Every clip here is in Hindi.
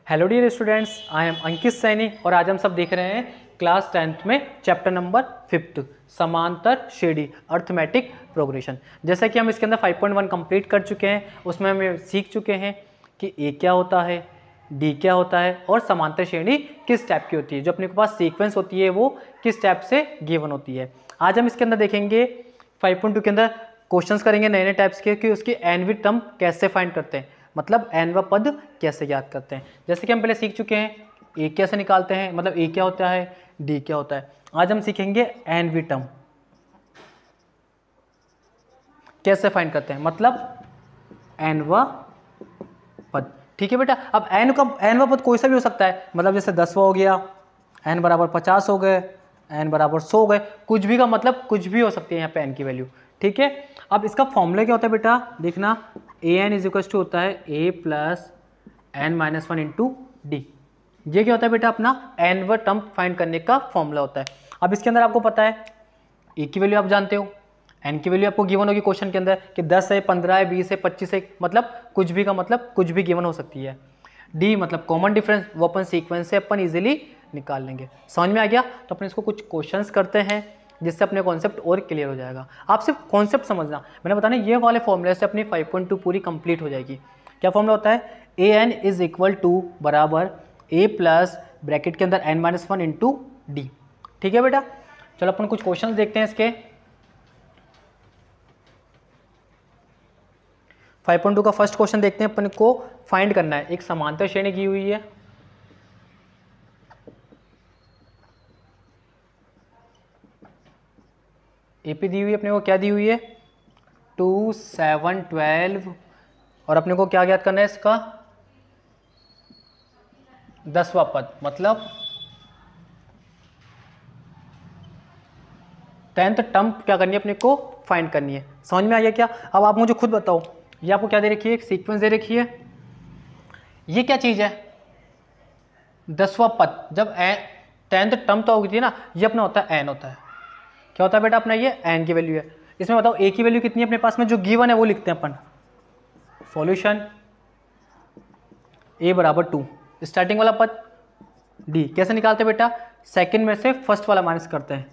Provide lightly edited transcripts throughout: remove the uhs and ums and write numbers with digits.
Hello dear students, I am Ankit Saini और आज हम सब देख रहे हैं क्लास 10th में चैप्टर नंबर 5 समांतर श्रेणी अर्थमेटिक प्रोग्रेशन। जैसा कि हम इसके अंदर 5.1 कंप्लीट कर चुके हैं, उसमें हम सीख चुके हैं कि ए क्या होता है, डी क्या होता है और समांतर श्रेणी किस टाइप की होती है, जो अपने के पास सीक्वेंस होती है वो किस टाइप से गिवन होती है। आज हम इसके अंदर देखेंगे 5.2 के अंदर क्वेश्चंस करेंगे नए नए टाइप्स के कि उसकी एनवी टर्म कैसे फाइंड करते हैं, मतलब एन व पद कैसे याद करते हैं। जैसे कि हम पहले सीख चुके हैं ए कैसे निकालते हैं, मतलब ए क्या होता है, डी क्या होता है। आज हम सीखेंगे एन वी टर्म कैसे फाइंड करते हैं, मतलब एन व पद। ठीक है बेटा, अब एन व पद कोई सा भी हो सकता है, मतलब जैसे 10वां हो गया, एन बराबर 50 हो गए, एन बराबर 100 हो गए, कुछ भी का मतलब कुछ भी हो सकती है यहाँ पे एन की वैल्यू। ठीक है, अब इसका फॉर्मूला क्या होता है बेटा, देखना A N is equal to होता है A plus N minus 1 into D. ये क्या होता है बेटा, अपना एन व टर्म फाइंड करने का फॉर्मूला होता है। अब इसके अंदर आपको पता है ए की वैल्यू आप जानते हो, एन की वैल्यू आपको गिवन होगी क्वेश्चन के अंदर कि 10 है, 15 है, 20 है, 25 है, मतलब कुछ भी का मतलब कुछ भी गिवन हो सकती है। डी मतलब कॉमन डिफरेंस, वो अपन सीक्वेंस से अपन इजीली निकाल लेंगे। समझ में आ गया, तो अपन इसको कुछ क्वेश्चंस करते हैं जिससे अपने कॉन्सेप्ट और क्लियर हो जाएगा। आप सिर्फ कॉन्सेप्ट समझना, मैंने बताना ये वाले फॉर्मूले से अपनी 5.2 पूरी कंप्लीट हो जाएगी। क्या फॉर्मूला होता है, A N is equal to बराबर ए प्लस ब्रैकेट के अंदर एन माइनस 1 इंटू डी। ठीक है बेटा, चलो अपन कुछ क्वेश्चंस देखते हैं इसके। 5.2 का फर्स्ट क्वेश्चन देखते हैं, अपन को फाइंड करना है, एक समांतर श्रेणी की हुई है, एपी दी हुई है, अपने को क्या दी हुई है 2, 7, 12 और अपने को क्या ज्ञात करना है, इसका 10वां पद, मतलब 10th टर्म क्या करनी है अपने को फाइंड करनी है। समझ में आ गया क्या। अब आप मुझे खुद बताओ, ये आपको क्या दे रखी है, एक सीक्वेंस दे रखी है, ये क्या चीज है 10वां पद। जब 10th टर्म तो होगी ना, ये अपना होता है एन होता है। क्या होता है बेटा अपना, ये एन की वैल्यू है। इसमें बताओ ए की वैल्यू कितनी है अपने पास में, जो गिवन है वो लिखते हैं अपन। सॉल्यूशन ए बराबर 2, स्टार्टिंग वाला पद डी कैसे निकालते हैं बेटा, सेकंड में से फर्स्ट वाला माइनस करते हैं,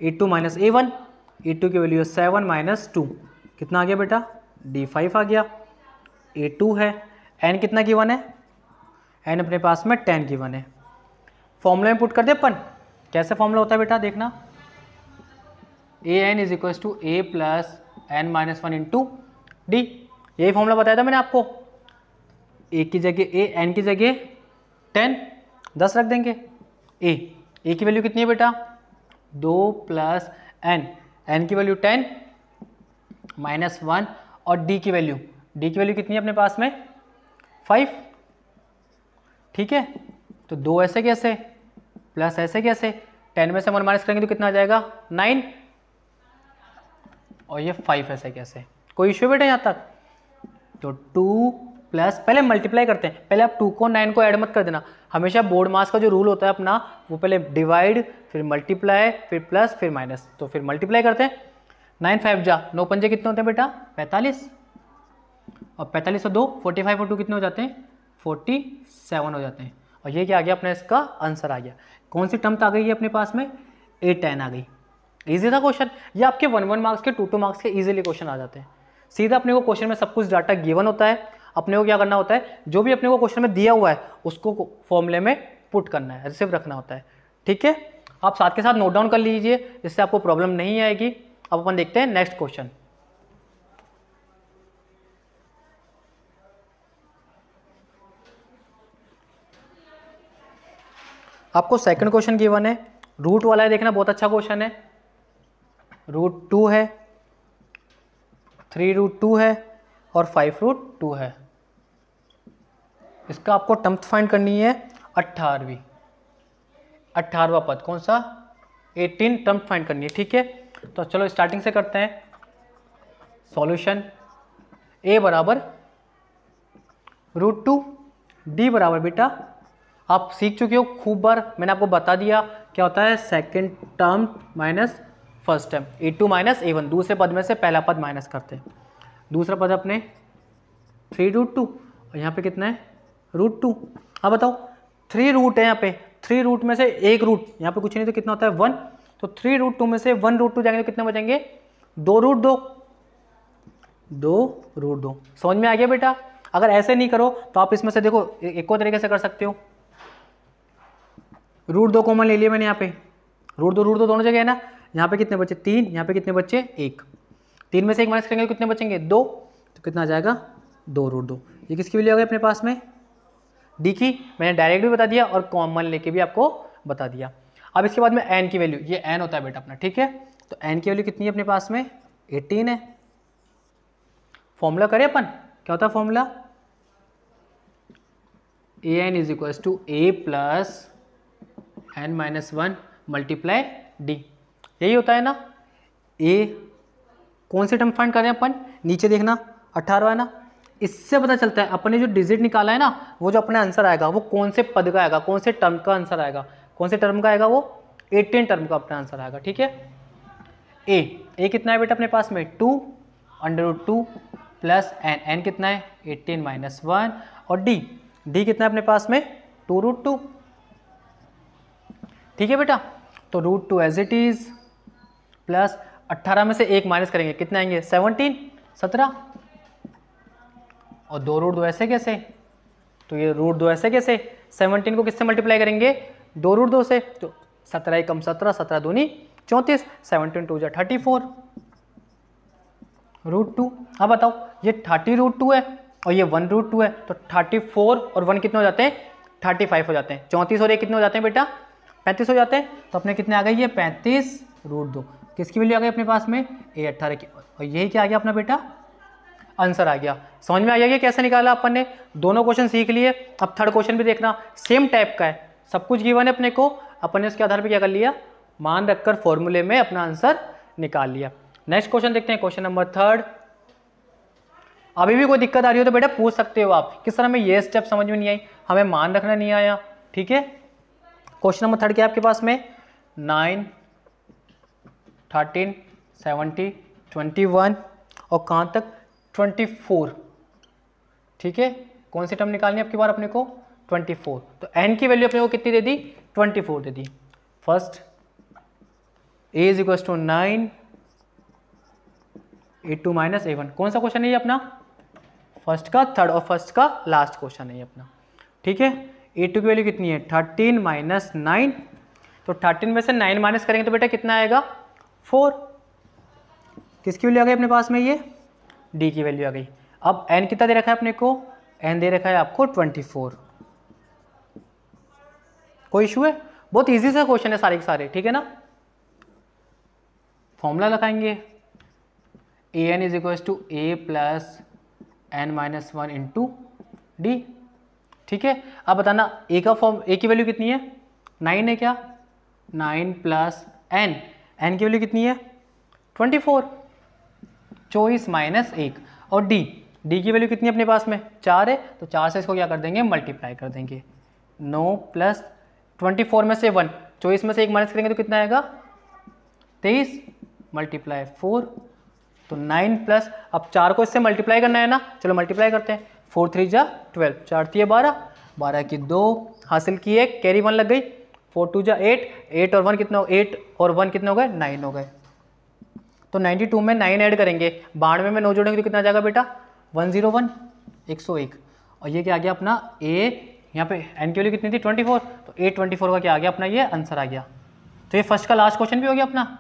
ए2 माइनस ए1, ए2 की वैल्यू है 7 माइनस 2, कितना आ गया बेटा D5 आ गया। A2 है, एन कितना गिवन है, एन अपने पास में 10 गिवन है। फॉर्मूला में पुट कर दे अपन, कैसे फॉर्मूला होता है बेटा, देखना A N is equal to A plus N minus 1 into D. यही फॉर्मूला बताया था मैंने आपको, ए की जगह ए, एन की जगह 10 रख देंगे। ए की वैल्यू कितनी है बेटा 2 प्लस एन की वैल्यू 10 माइनस 1 और डी की वैल्यू कितनी है अपने पास में 5। ठीक है, तो 2 ऐसे कैसे प्लस ऐसे कैसे, 10 में से 1 माइनस करेंगे तो कितना आ जाएगा 9 और ये 5 ऐसे कैसे। कोई इश्यू बेटा यहाँ तक, तो 2 प्लस पहले मल्टीप्लाई करते हैं, पहले आप 2 को 9 को ऐड मत कर देना। हमेशा बोर्ड मास का जो रूल होता है अपना, वो पहले डिवाइड फिर मल्टीप्लाई फिर प्लस फिर माइनस। तो फिर मल्टीप्लाई करते हैं, 9 5 जा 9 पंजे कितने होते हैं बेटा 45, और 45 और 2 45 और 2 कितने हो जाते हैं 47 हो जाते हैं। और ये क्या आ गया अपना, इसका आंसर आ गया। कौन सी टर्म आ गई है अपने पास में, A10 आ गई। इजी था क्वेश्चन, ये आपके 1 मार्क्स के 2 मार्क्स के इजीली क्वेश्चन आ जाते हैं। सीधा अपने को क्वेश्चन में सब कुछ डाटा गिवन होता है, अपने को क्या करना होता है, जो भी अपने को क्वेश्चन में दिया हुआ है उसको फॉर्मूले में पुट करना है, रिसीव रखना होता है। ठीक है, आप साथ के साथ नोट डाउन कर लीजिए, जिससे आपको प्रॉब्लम नहीं आएगी। अब अपन देखते हैं नेक्स्ट क्वेश्चन। आपको सेकंड क्वेश्चन गिवन है, रूट वाला है, देखना बहुत अच्छा क्वेश्चन है। √2 है, 3√2 है और 5√2 है। इसका आपको टर्म फाइंड करनी है 18वां पद, कौन सा 18 टर्म फाइंड करनी है। ठीक है, तो चलो स्टार्टिंग से करते हैं। सॉल्यूशन ए बराबर √2, डी बराबर बेटा आप सीख चुके हो खूब बार, मैंने आपको बता दिया क्या होता है second term minus first term, A2 minus A1, दूसरे पद में से पहला पद माइनस करते हैं। दूसरा पद अपने 3√2 और यहाँ पे कितना है √2। अब बताओ 3 रूट है यहाँ पे, 3 रूट में से एक रूट, यहाँ पे कुछ नहीं तो कितना होता है 1, तो 3√2 में से 1√2 जाएंगे तो कितने बचेंगे 2√2, 2√2। समझ में आ गया बेटा। अगर ऐसे नहीं करो तो आप इसमें से देखो एक और तरीके से कर सकते हो, √2 कॉमन ले लिया मैंने यहाँ पे, √2 दोनों जगह है ना, यहाँ पे कितने बचे 3, यहाँ पे कितने बचे 1, 3 में से 1 माइनस करेंगे तो कितने बचेंगे 2, तो कितना आ जाएगा 2√2। ये किसकी वैल्यू आ गई अपने पास में, डी की। मैंने डायरेक्ट भी बता दिया और कॉमन लेके भी आपको बता दिया। अब इसके बाद में एन की वैल्यू, ये एन होता है बेटा अपना, ठीक है। तो एन की वैल्यू कितनी है अपने पास में 18 है। फॉर्मूला करें अपन, क्या होता है formula, A N is equal to A plus n-1 multiply D, यही होता है ना। ए कौन से टर्म फाइंड कर रहे हैं अपन, नीचे देखना 18 है ना, इससे पता चलता है अपन ने जो डिजिट निकाला है ना, वो जो अपने आंसर आएगा वो कौन से पद का आएगा, कौन से टर्म का आंसर आएगा, कौन से टर्म का आएगा, वो 18 टर्म का अपना आंसर आएगा, ठीक है। ए कितना है बेटा अपने पास में 2√2 प्लस एन कितना है 18-1, और डी कितना है अपने पास में 2√2, ठीक है बेटा। तो √2 एज इट इज प्लस 18 में से 1 माइनस करेंगे कितने आएंगे 17, और 2√2 ऐसे कैसे, तो ये √2 ऐसे कैसे, 17 को किससे मल्टीप्लाई करेंगे 2√2 से, तो 17 कम 17, 17 दूनी 34, 17 2 34 √2। अब बताओ ये 30√2 है और ये 1√2 है, तो 34 और 1 कितने हो जाते हैं 35 हो जाते हैं, 34 और 1 कितने हो जाते हैं बेटा 35 हो जाते हैं। तो अपने कितने आ गए ये 35√2, किसकी वैल्यू आ गई अपने पास में A18 की, और यही क्या आ गया अपना बेटा आंसर आ गया। समझ में आ गया कैसे निकाला अपन ने, दोनों क्वेश्चन सीख लिए। अब थर्ड क्वेश्चन भी देखना, सेम टाइप का है, सब कुछ गिवन है अपने को, अपन ने उसके आधार पर क्या कर लिया, मान रखकर फॉर्मूले में अपना आंसर निकाल लिया। नेक्स्ट क्वेश्चन देखते हैं, क्वेश्चन नंबर 3। अभी भी कोई दिक्कत आ रही हो तो बेटा पूछ सकते हो आप, किस तरह में ये स्टेप समझ में नहीं आई, हमें मान रखना नहीं आया, ठीक है। क्वेश्चन नंबर 3 क्या है आपके पास में 9, 13, 70, 21 और कहाँ तक 24, ठीक है। कौन सी टर्म निकालनी है आपकी बार अपने को 24, तो n की वैल्यू अपने को कितनी दे दी 24 दे दी। First a is equal to 9, A2 minus A1, कौन सा क्वेश्चन है ये अपना, फर्स्ट का थर्ड और फर्स्ट का लास्ट क्वेश्चन है ये अपना, ठीक है। A2 की वैल्यू कितनी है 13 माइनस 9, तो 13 में से 9 माइनस करेंगे तो बेटा कितना आएगा 4, किसकी वैल्यू आ गई अपने पास में ये D की वैल्यू आ गई। अब n कितना दे रखा है अपने को, n दे रखा है आपको 24, कोई इशू है, बहुत इजी सा क्वेश्चन है सारे के सारे, ठीक है ना। फॉर्मूला लगाएंगे an is equal to a plus n-1 into D, ठीक है। अब बताना a का फॉर्म, a की वैल्यू कितनी है 9 है क्या, 9 प्लस n की वैल्यू कितनी है 24, 24 माइनस 1, और d की वैल्यू कितनी है अपने पास में 4 है, तो 4 से इसको क्या कर देंगे मल्टीप्लाई कर देंगे, 9 प्लस 24 में से 1, 24 में से 1 माइनस करेंगे तो कितना आएगा 23 मल्टीप्लाई 4, तो 9 प्लस, अब 4 को इससे मल्टीप्लाई करना है ना, चलो मल्टीप्लाई करते हैं, 4 3 जा 12, 4 3 12, 12 की 2 हासिल की 1, कैरी 1 लग गई, 4 2 जा 8, 8 और 1 कितना हो, 8 और 1 कितने हो गए 9 हो गए। तो 92 में 9 ऐड करेंगे, 92 में 9 जोड़ेंगे तो कितना आ जाएगा बेटा 101, 101, और ये क्या आ गया अपना a, यहाँ पे n की वैल्यू कितनी थी 24, तो a 24 का क्या आ गया अपना ये आंसर आ गया। तो ये फर्स्ट का लास्ट क्वेश्चन भी हो गया अपना,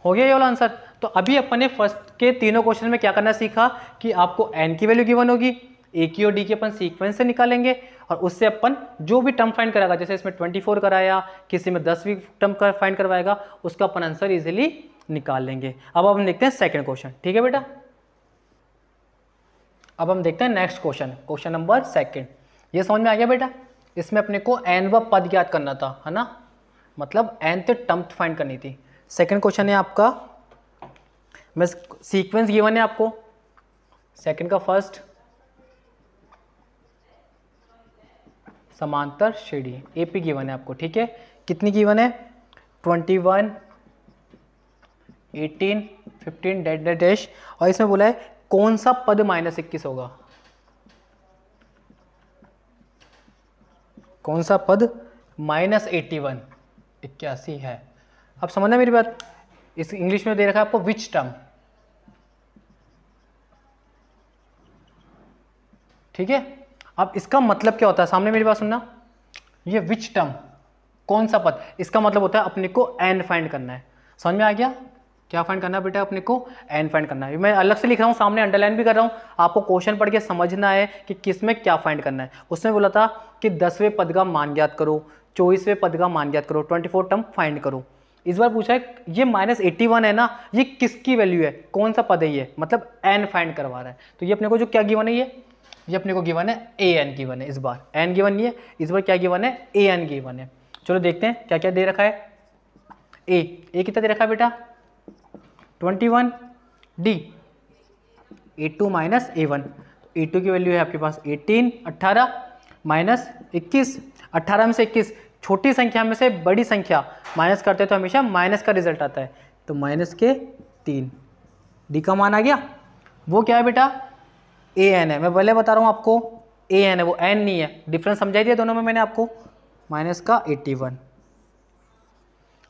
हो गया ये वाला आंसर। तो अभी अपन ने फर्स्ट के तीनों क्वेश्चन में क्या करना सीखा कि आपको n की वैल्यू गिवन होगी, a की और d की अपन सीक्वेंस से निकालेंगे, और उससे अपन जो भी टर्म फाइंड कराएगा, जैसे इसमें 24 कराया, किसी में 10 भी टर्म का फाइंड करवाएगा, उसका अपन आंसर इजीली निकाल लेंगे। अब हम देखते हैं सेकंड क्वेश्चन, ठीक है बेटा। अब हम देखते हैं नेक्स्ट क्वेश्चन, क्वेश्चन नंबर 2। ये समझ में आ गया बेटा, इसमें अपने को n व पद ज्ञात करना था, है ना, मतलब nth टर्म फाइंड करनी थी। सेकंड क्वेश्चन है आपका, मैं सीक्वेंस गिवन है आपको, सेकंड का फर्स्ट समांतर श्रेणी AP गिवन है आपको, ठीक है। कितनी गिवन है 21, 18, 15 डैश, और इसमें बोला है कौन सा पद -21 होगा, कौन सा पद -81 81 है। अब समझना मेरी बात, इस इंग्लिश में दे रखा है आपको विच टर्म, ठीक है। अब इसका मतलब क्या होता है, सामने मेरी बात सुनना, ये विच टर्म कौन सा पद, इसका मतलब होता है अपने को एन फाइंड करना है। समझ में आ गया, क्या फाइंड करना है बेटा, अपने को एन फाइंड करना है। मैं अलग से लिख रहा हूँ, सामने अंडरलाइन भी कर रहा हूँ, आपको क्वेश्चन पढ़ के समझना है कि किस में क्या फाइंड करना है। उसने बोला था कि 10वें पद का मान ज्ञात करो, 24वें पद का मान ज्ञात करो, 24 टर्म फाइंड करो। इस बार पूछा है ये -81 है ना, ये किसकी वैल्यू है, कौन सा पद है ये, मतलब एन फाइंड करवा रहा है। तो ये अपने को जो क्या गिवन है, ये अपने को गिवन है ए एन गिवन है। इस बार एन गिवन नहीं है, इस बार क्या गिवन है, ए एन गिवन है। चलो देखते हैं क्या क्या दे रखा है। ए कितना दे रखा है बेटा 21, D A2 minus A1, A2 की वैल्यू है आपके पास 18, 18 माइनस 21, 18 में से 21, छोटी संख्या में से बड़ी संख्या माइनस करते हैं तो हमेशा माइनस का रिजल्ट आता है, तो माइनस के 3, डी का मान आ गया। वो क्या है बेटा ए एन है, मैं पहले बता रहा हूँ आपको ए एन है, वो एन नहीं है। डिफरेंस समझाई दिया दोनों में मैंने आपको, माइनस का 81।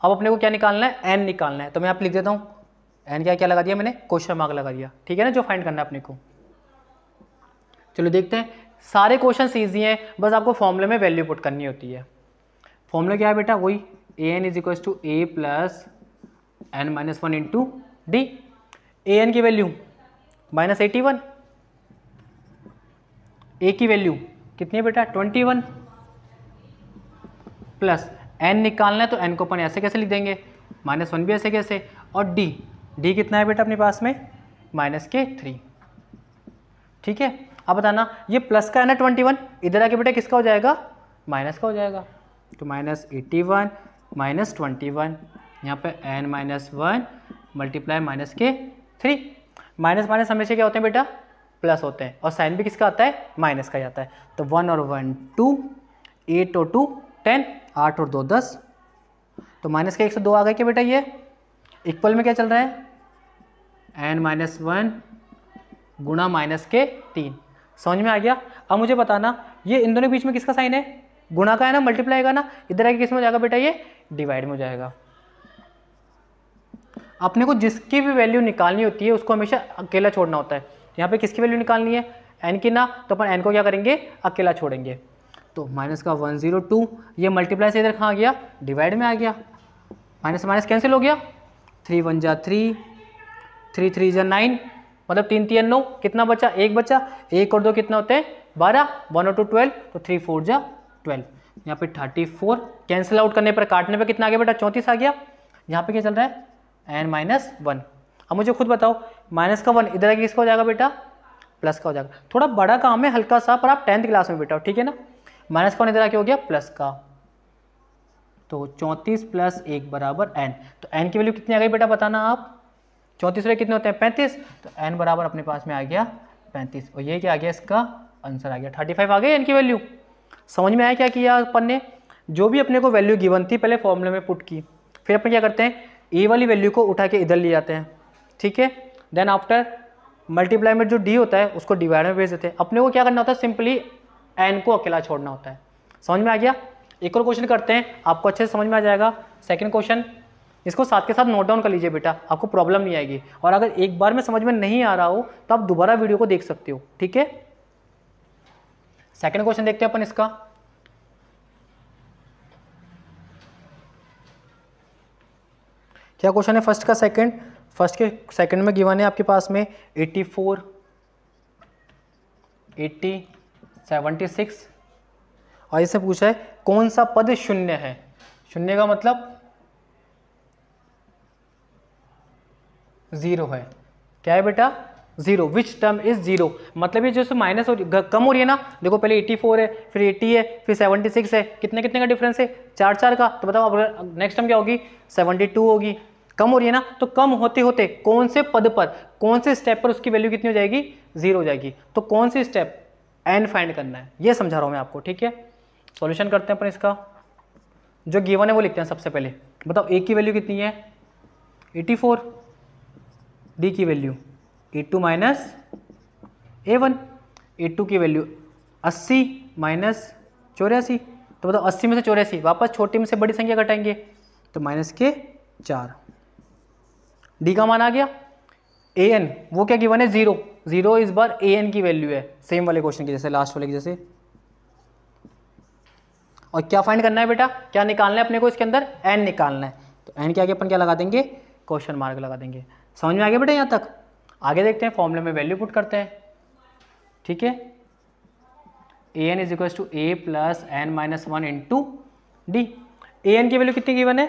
अब अपने को क्या निकालना है, एन निकालना है, तो मैं आप लिख देता हूँ एन क्या लगा दिया मैंने, क्वेश्चन मार्क लगा दिया, ठीक है ना, जो फाइंड करना है अपने को। चलो देखते हैं, सारे क्वेश्चन ईजी हैं, बस आपको फॉर्मूले में वैल्यू पुट करनी होती है। फॉर्मूला क्या है बेटा, वही A N is equal to A plus N minus 1 into D. A N की वैल्यू -81, ए की वैल्यू कितनी है बेटा 21, प्लस एन निकालना है तो एन को अपन ऐसे कैसे लिख देंगे, -1 भी ऐसे कैसे, और डी कितना है बेटा अपने पास में -3, ठीक है। अब बताना ये प्लस का है ना 21, इधर आके बेटा किसका हो जाएगा, माइनस का हो जाएगा, तो -81 -21, यहाँ पे n-1 मल्टीप्लाई -3, माइनस माइनस हमेशा क्या होते हैं बेटा प्लस होते हैं, और साइन भी किसका आता है, माइनस का जाता है। तो 1 और 1 2, 8 और 2 10, 8 और 2 10, तो माइनस का 102 आ गया क्या बेटा, ये इक्वल में क्या चल रहा है n-1 गुणा -3। समझ में आ गया। अब मुझे बताना ये इन दोनों के बीच में किसका साइन है, गुणा का है ना, मल्टीप्लाई का ना, इधर आके किस में हो जाएगा बेटा, ये डिवाइड में हो जाएगा। अपने को जिसकी भी वैल्यू निकालनी होती है उसको हमेशा अकेला छोड़ना होता है। यहाँ पे किसकी वैल्यू निकालनी है, एन की ना, तो अपन एन को क्या करेंगे, अकेला छोड़ेंगे। तो माइनस का 102, ये मल्टीप्लाई से इधर कहाँ आ गया, डिवाइड में आ गया, माइनस माइनस कैंसिल हो गया, 3 1 जा 3, 3 3 जा 9, मतलब 3 3 9, कितना बचा, 1 बचा, 1 और 2 कितना होते हैं 12, 1 और 2 12, तो 3 4 जा 12, यहाँ पे 34, कैंसिल आउट करने पर काटने पर कितना आ गया बेटा 34 आ गया। यहाँ पे क्या चल रहा है n-1। अब मुझे खुद बताओ माइनस का 1 इधर आके किसका हो जाएगा बेटा, प्लस का हो जाएगा। थोड़ा बड़ा काम है हल्का सा, पर आप 10th क्लास में बेटा, ठीक है ना। माइनस का 1 इधर आके हो गया प्लस का, तो 34 + 1 बराबर n। तो n की वैल्यू कितनी आ गई बेटा बताना आप, 34 में कितने होते हैं 35, तो n बराबर अपने पास में आ गया 35, और ये क्या आ गया, इसका आंसर आ गया 35 आ गई n की वैल्यू। समझ में आया क्या किया अपन ने, जो भी अपने को वैल्यू गिवन थी पहले फॉर्मूले में पुट की, फिर अपन क्या करते हैं ए वाली वैल्यू को उठा के इधर ले जाते हैं, ठीक है। देन आफ्टर मल्टीप्लाई में जो डी होता है उसको डिवाइड में भेज देते हैं। अपने को क्या करना होता है, सिंपली एन को अकेला छोड़ना होता है। समझ में आ गया। एक और क्वेश्चन करते हैं, आपको अच्छे से समझ में आ जाएगा। सेकंड क्वेश्चन, इसको साथ के साथ नोट डाउन कर लीजिए बेटा, आपको प्रॉब्लम नहीं आएगी। और अगर एक बार में समझ में नहीं आ रहा हो तो आप दोबारा वीडियो को देख सकते हो, ठीक है। सेकंड क्वेश्चन देखते हैं अपन इसका। क्या क्वेश्चन है फर्स्ट का सेकंड, फर्स्ट के सेकंड में गिवन है आपके पास में 84, 80, 76, और इससे पूछा है कौन सा पद शून्य है। शून्य का मतलब 0 है। क्या है बेटा 0, विच टर्म इज 0, मतलब ये जो माइनस कम हो रही है ना, देखो पहले 84 है, फिर 80 है, फिर 76 है, कितने कितने का डिफरेंस है 4 4 का। तो बताओ अब नेक्स्ट टर्म क्या होगी 72 होगी, कम हो रही है ना। तो कम होते होते कौन से पद पर, कौन से स्टेप पर उसकी वैल्यू कितनी हो जाएगी 0 हो जाएगी। तो कौन सी स्टेप, एन फाइंड करना है, ये समझा रहा हूँ मैं आपको, ठीक है। सॉल्यूशन करते हैं अपन इसका, जो गिवन है वो लिखते हैं सबसे पहले। बताओ ए की वैल्यू कितनी है 84, डी की value A2 minus A1, A2 की वैल्यू 80 माइनस 84, तो तो बताओ 80 में से 84, वापस छोटी में से बड़ी संख्या घटाएंगे तो -4। डी का मान आ गया। ए एन वो क्या गिवन है 0, 0 इस बार ए एन की वैल्यू है, सेम वाले क्वेश्चन की जैसे, लास्ट वाले की जैसे। और क्या फाइंड करना है बेटा, क्या निकालना है अपने को इसके अंदर, एन निकालना है। तो एन के आगे अपन क्या लगा देंगे, क्वेश्चन मार्क लगा देंगे। समझ में आ गया बेटा यहाँ तक। आगे देखते हैं, फॉर्मूले में वैल्यू पुट करते हैं। ठीक है, A N is equal to A plus N minus 1 into D. A N की वैल्यू कितनी गिवन है,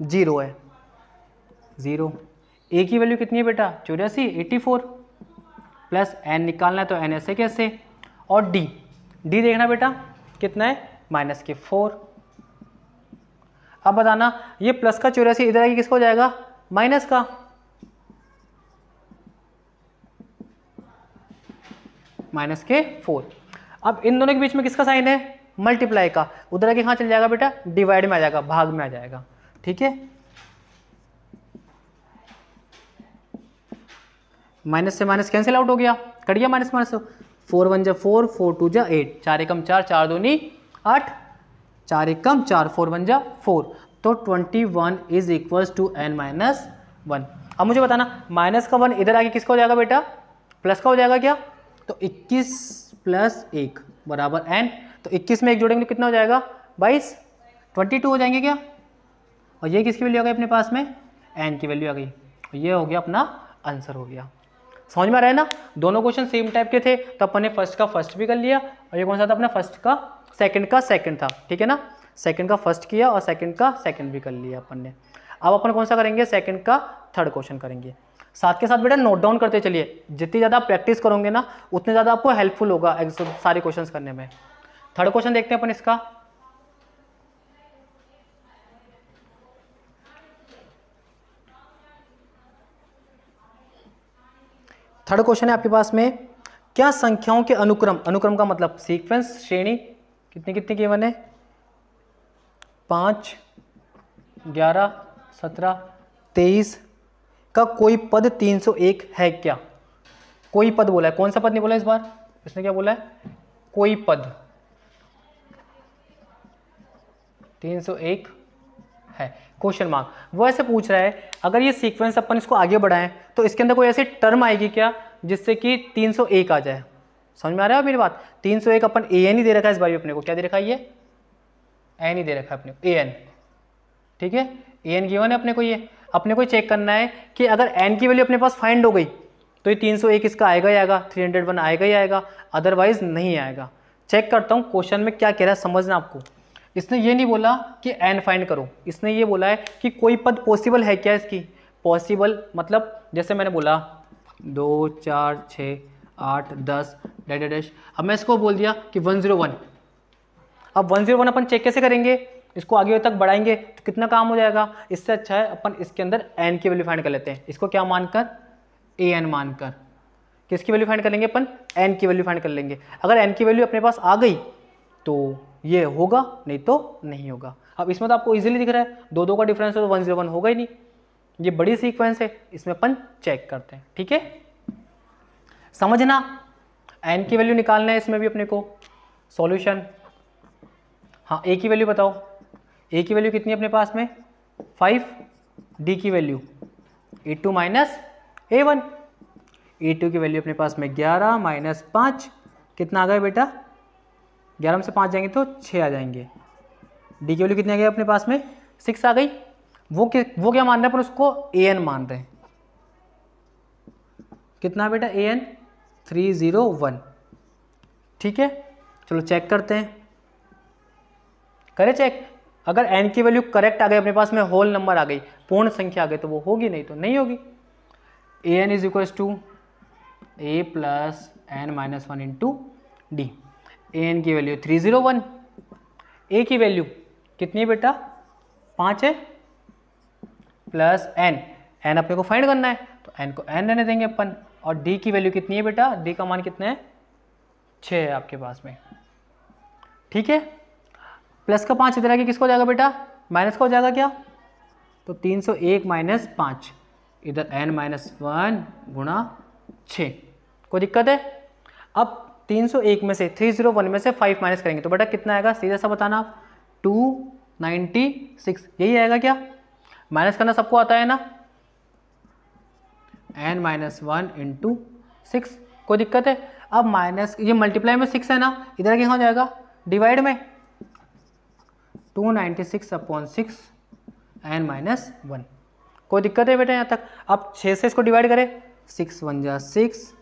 0 है, 0। ए की वैल्यू कितनी है बेटा 84, 84 प्लस एन निकालना है तो एन ऐसे कैसे, और डी, डी देखना बेटा कितना है -4। अब बताना ये प्लस का 84 इधर आके किसका हो जाएगा, माइनस का। -4। अब इन दोनों के बीच में किसका साइन है, मल्टीप्लाई का। उधर आके कहाँ चल जाएगा बेटा, डिवाइड में आ जाएगा, भाग में आ जाएगा। ठीक है, माइनस से माइनस कैंसिल आउट हो गया, कट गया माइनस माइनस। 4 1 जा 4, 4 2 जा 8, 4 एकम 4, 4 दूनी 8, 4 एकम 4, 4 1 जा 4। तो 21 is equal to n minus 1। अब मुझे बताना माइनस का 1 इधर आके किसका हो जाएगा बेटा, प्लस का हो जाएगा क्या। तो 21 प्लस 1 बराबर n। तो 21 में 1 जोड़ेंगे तो कितना हो जाएगा 22, 22 हो जाएंगे क्या। और ये किसकी वैल्यू आ गई अपने पास में, n की वैल्यू आ गई। ये हो गया अपना आंसर हो गया। समझ में आ रहा है ना, दोनों क्वेश्चन सेम टाइप के थे, तो अपन ने फर्स्ट का फर्स्ट भी कर लिया, और ये कौन सा था अपना फर्स्ट का सेकंड था। ठीक है ना, सेकंड का फर्स्ट किया और सेकंड का सेकंड भी कर लिया अपन ने। अब अपन कौन सा करेंगे, सेकंड का थर्ड क्वेश्चन करेंगे। साथ के साथ बेटा नोट डाउन करते चलिए, जितनी ज़्यादा प्रैक्टिस करोगे ना उतने ज़्यादा आपको हेल्पफुल होगा सारे क्वेश्चन करने में। थर्ड क्वेश्चन देखते हैं अपन इसका। थर्ड क्वेश्चन है आपके पास में, क्या संख्याओं के अनुक्रम, अनुक्रम का मतलब सीक्वेंस, श्रेणी कितनी कितनी गिवन है, 5, 11, 17, 23 का कोई पद 301 है क्या। कोई पद बोला है, कौन सा पद नहीं बोला इस बार, इसने क्या बोला है, कोई पद 301 है, क्वेश्चन मार्क। वो ऐसे पूछ रहा है अगर ये सीक्वेंस अपन इसको आगे बढ़ाएं तो इसके अंदर कोई ऐसी टर्म आएगी क्या जिससे कि 301 आ जाए। समझ में आ रहा है मेरी बात। 301 अपन ए एन ही दे रखा है इस बार भी अपने को, क्या दे रखा है, ये एन ही दे रखा है अपने को, ए एन। ठीक है, ए एन गिवन है अपने को। ये अपने को चेक करना है कि अगर एन की वैल्यू अपने पास फाइंड हो गई तो ये 301 इसका आएगा ही आएगा, 301 आएगा ही आएगा, अदरवाइज नहीं आएगा। चेक करता हूँ क्वेश्चन में क्या कह रहा है, समझना आपको। इसने ये नहीं बोला कि एन फाइंड करो, इसने ये बोला है कि कोई पद पॉसिबल है क्या इसकी। पॉसिबल मतलब जैसे मैंने बोला 2, 4, 6, 8, 10 डैश। अब मैं इसको बोल दिया कि 101। अब 101 अपन चेक कैसे करेंगे, इसको आगे तक बढ़ाएंगे तो कितना काम हो जाएगा। इससे अच्छा है अपन इसके अंदर एन की वैल्यू फाइंड कर लेते हैं। इसको क्या मानकर, ए एन मानकर किसकी वैल्यू फाइंड कर लेंगे अपन, एन की वैल्यू फाइंड कर लेंगे। अगर एन की वैल्यू अपने पास आ गई तो ये होगा, नहीं तो नहीं होगा। अब इसमें तो आपको इजीली दिख रहा है, 2 का डिफरेंस है तो 101 होगा ही नहीं। ये बड़ी सीक्वेंस है, इसमें अपन चेक करते हैं। ठीक है, समझना एन की वैल्यू निकालना है इसमें भी अपने को। सॉल्यूशन, हाँ ए की वैल्यू बताओ, ए की वैल्यू कितनी है अपने पास में 5, डी की value E2 minus A1, E2 की वैल्यू अपने पास में 11 माइनस 5 कितना आ गया बेटा, 11 में से 5 जाएंगे तो 6 आ जाएंगे। डी की वैल्यू कितनी आ गई अपने पास में 6 आ गई। वो क्या मान रहे हैं अपन उसको, AN मान रहे हैं। कितना बेटा AN 301। ठीक है, चलो चेक करते हैं, करें चेक। अगर n की वैल्यू करेक्ट आ गई अपने पास में, होल नंबर आ गई, पूर्ण संख्या आ गई तो वो होगी, नहीं तो नहीं होगी। an is equal to a plus n minus 1 into D. an की वैल्यू 301, a की वैल्यू कितनी है बेटा 5 है, प्लस n अपने को फाइंड करना है तो n को n रहने देंगे अपन। और d की वैल्यू कितनी है बेटा, d का मान कितना है 6 है आपके पास में। ठीक है, प्लस का 5 इधर आके किसको हो जाएगा बेटा, माइनस का हो जाएगा क्या, तो 301 माइनस 5 इधर n माइनस 1 गुणा 6। कोई दिक्कत है। अब 301 में से 301 में से 5 माइनस करेंगे तो बेटा कितना आएगा, सीधा सा बताना आप, 296 यही आएगा क्या? माइनस करना सबको आता है ना, n-1 इंटू 6, कोई दिक्कत है? अब माइनस ये मल्टीप्लाई में 6 है ना, इधर क्या हो जाएगा, डिवाइड में 296/6 n-1, कोई दिक्कत है बेटा यहाँ तक? अब 6 से इसको डिवाइड करें, 6 1 जा 6,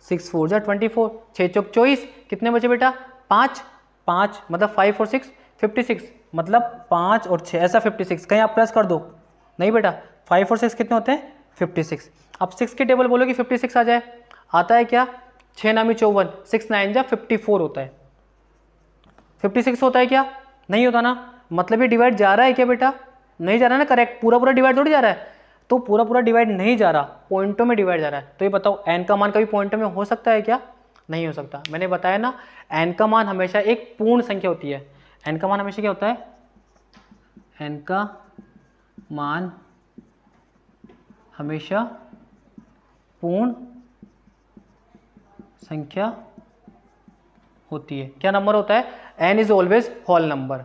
6 4 जा 24, 6 चौक 24, कितने बचे बेटा, 5 5 मतलब 5 और 6 56, मतलब 5 और 6 ऐसा 56, कहीं आप प्लस कर दो, नहीं बेटा 5 और 6 कितने होते हैं, 56। अब 6 की टेबल बोलो कि 56 आ जाए, आता है क्या, 6 नामी 54, 6 9 जा 54 होता है, 56 होता है क्या, नहीं होता ना, मतलब ये डिवाइड जा रहा है क्या बेटा, नहीं जा रहा ना, करेक्ट, पूरा पूरा डिवाइड थोड़ी जा रहा है, तो पूरा पूरा डिवाइड नहीं जा रहा, पॉइंटों में डिवाइड जा रहा है। तो ये बताओ n का मान कभी पॉइंटों में हो सकता है क्या, नहीं हो सकता। मैंने बताया ना n का मान हमेशा एक पूर्ण संख्या होती है, n का मान हमेशा क्या होता है, n का मान हमेशा पूर्ण संख्या होती है। क्या नंबर होता है, n is always whole number,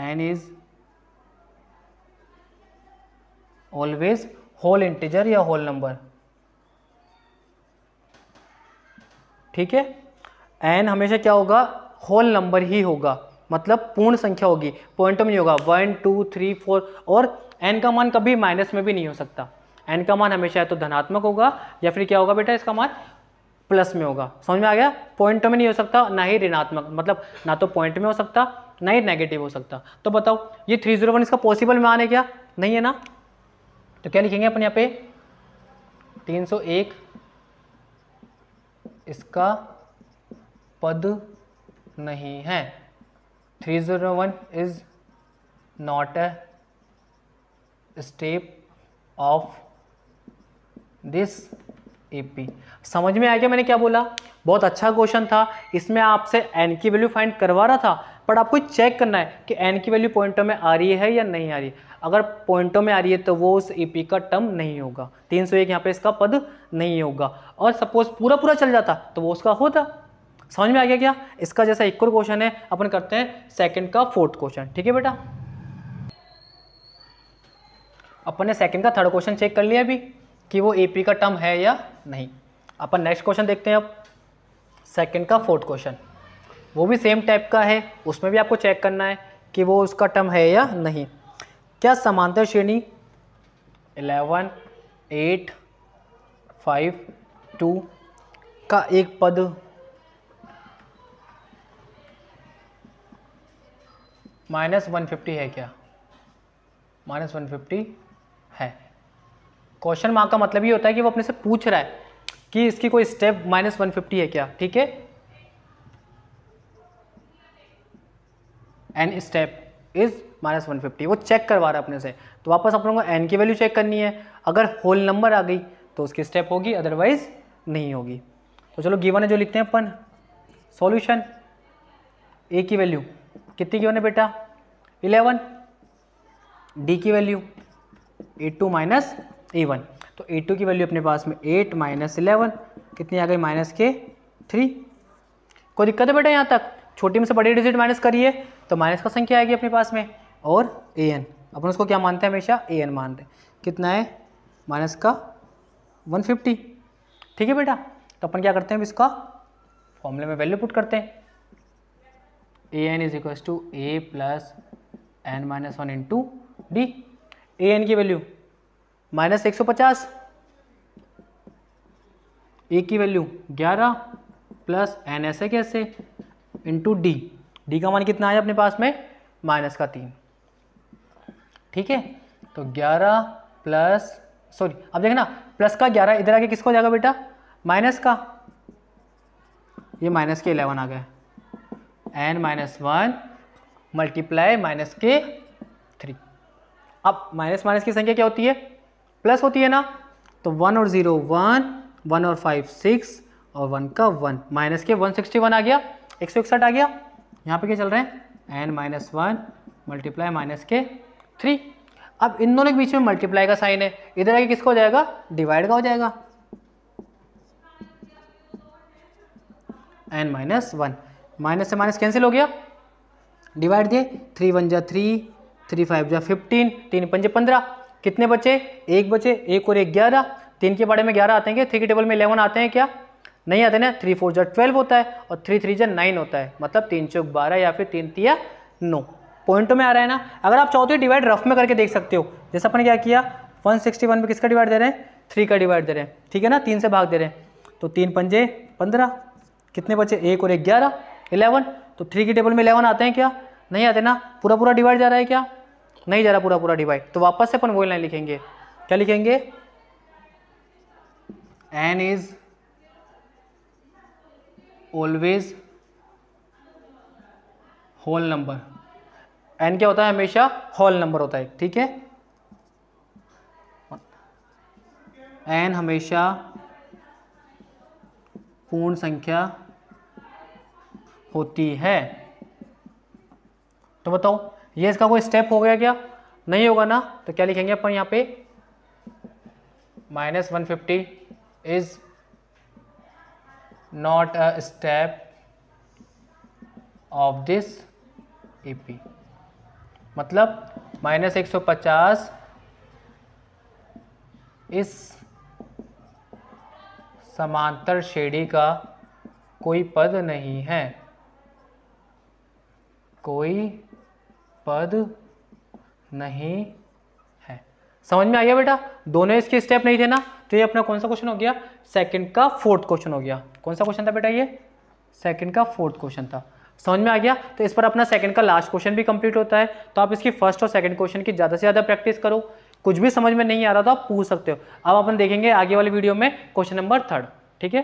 n is always whole integer या होल नंबर, ठीक है। n हमेशा क्या होगा, होल नंबर ही होगा, मतलब पूर्ण संख्या होगी, पॉइंटों में नहीं होगा, 1 2 3 4, और n का मान कभी माइनस में भी नहीं हो सकता, n का मान हमेशा या तो धनात्मक होगा या फिर क्या होगा बेटा, इसका मान प्लस में होगा, समझ में आ गया। पॉइंटों में नहीं हो सकता, ना ही ऋणात्मक, मतलब ना तो पॉइंट में हो सकता ना ही नेगेटिव हो सकता। तो बताओ ये 301 इसका पॉसिबल मान है क्या, नहीं है ना, तो क्या लिखेंगे अपन यहाँ पे, 301 इसका पद नहीं है, 301 is not a step of this AP. समझ में आ गया मैंने क्या बोला, बहुत अच्छा क्वेश्चन था, इसमें आपसे n की वैल्यू फाइंड करवा रहा था, पर आपको चेक करना है कि n की वैल्यू पॉइंटों में आ रही है या नहीं आ रही है। अगर पॉइंटों में आ रही है तो वो उस एपी का टर्म नहीं होगा, 301 यहाँ पे इसका पद नहीं होगा, और सपोज पूरा पूरा चल जाता तो वो उसका होता। समझ में आ गया क्या, इसका जैसा एक और क्वेश्चन है, अपन करते हैं सेकंड का फोर्थ क्वेश्चन, ठीक है बेटा। अपन ने सेकंड का थर्ड क्वेश्चन चेक कर लिया अभी कि वो एपी का टर्म है या नहीं। अपन नेक्स्ट क्वेश्चन देखते हैं अब, सेकंड का फोर्थ क्वेश्चन, वो भी सेम टाइप का है, उसमें भी आपको चेक करना है कि वो उसका टर्म है या नहीं। क्या समांतर श्रेणी 11 8 5 2 का एक पद -150 है क्या, -150 है। क्वेश्चन मार्क का मतलब ये होता है कि वो अपने से पूछ रहा है कि इसकी कोई स्टेप -150 है क्या, ठीक है, n स्टेप इज -150, वो चेक करवा रहा है अपने से। तो वापस अपन को n की वैल्यू चेक करनी है, अगर होल नंबर आ गई तो उसकी स्टेप होगी, अदरवाइज नहीं होगी। तो चलो गिवन है जो लिखते हैं अपन, सॉल्यूशन, a की वैल्यू कितनी गिवन है बेटा, 11, d की वैल्यू a2 माइनस a1, तो a2 की वैल्यू अपने पास में 8 माइनस 11 कितनी आ गई, -3। कोई दिक्कत है बेटा यहाँ तक, छोटी में से बड़ी डिजिट माइनस करिए तो माइनस का संख्या आएगी अपने पास में, और an अपन उसको क्या मानते हैं, हमेशा an मानते हैं, कितना है माइनस का 150, ठीक है बेटा। तो अपन क्या करते हैं, इसका फॉर्मूले में वैल्यू पुट करते हैं, an is equal to a plus n-1 into D, an की वैल्यू -150, a की वैल्यू 11 प्लस n ऐसे कैसे इंटू डी, डी का मान कितना आया अपने पास में, -3, ठीक है। तो 11 प्लस, सॉरी अब देखना प्लस का 11 इधर आके किसको जाएगा बेटा, माइनस का, ये माइनस के 11 आ गया, n-1 मल्टीप्लाई -3। अब माइनस माइनस की संख्या क्या होती है, प्लस होती है ना, तो 1 और 0 1, 1 और 5 6, और 1 का 1, माइनस के 161 आ गया, 161 आ गया। यहाँ पे क्या चल रहे हैं, n-1 मल्टीप्लाई -3। अब इन दोनों के बीच में मल्टीप्लाई का साइन है, इधर आके किसका हो जाएगा, डिवाइड का हो जाएगा, n माइनस 1, माइनस से माइनस कैंसिल हो गया, डिवाइड दिए, 3 1 जा 3, 3 5 जा 15, 3 5 जा 15, कितने बचे, एक बचे, एक और एक 11, 3 के बारे में 11 आते हैं, 3 के टेबल में 11 आते हैं क्या, नहीं आते ना, 3 4 जा 12 होता है और 3 3 जा 9 होता है, मतलब 3 चौक 12 या फिर 3 3 9, पॉइंटों में आ रहा है ना। अगर आप चाहो तो डिवाइड रफ में करके देख सकते हो, जैसे अपन क्या किया 161 में किसका डिवाइड दे रहे हैं, 3 का डिवाइड दे रहे हैं, ठीक है ना, 3 से भाग दे रहे हैं, तो 3 पंजे 15, कितने बचे, एक और एक 11 11, तो 3 की टेबल में 11 आते हैं क्या, नहीं आते ना, पूरा पूरा डिवाइड जा रहा है क्या, नहीं जा रहा पूरा पूरा डिवाइड, तो वापस से अपन वही लाइन लिखेंगे, क्या लिखेंगे, n is always whole number, n क्या होता है, हमेशा होल नंबर होता है, ठीक है, n हमेशा पूर्ण संख्या होती है। तो बताओ ये इसका कोई स्टेप हो गया क्या, नहीं होगा ना, तो क्या लिखेंगे अपन यहाँ पे, -150 is not a step of this EP, मतलब -150 इस समांतर श्रेणी का कोई पद नहीं है, कोई पद नहीं है। समझ में आ गया बेटा, दोनों इसके स्टेप नहीं थे ना, तो ये अपना कौन सा क्वेश्चन हो गया, सेकंड का फोर्थ क्वेश्चन हो गया। कौन सा क्वेश्चन था बेटा, ये सेकंड का फोर्थ क्वेश्चन था। समझ में आ गया, तो इस पर अपना सेकंड का लास्ट क्वेश्चन भी कंप्लीट होता है। तो आप इसकी फर्स्ट और सेकंड क्वेश्चन की ज़्यादा से ज़्यादा प्रैक्टिस करो, कुछ भी समझ में नहीं आ रहा तो आप पूछ सकते हो। अब अपन देखेंगे आगे वाली वीडियो में क्वेश्चन नंबर 3, ठीक है।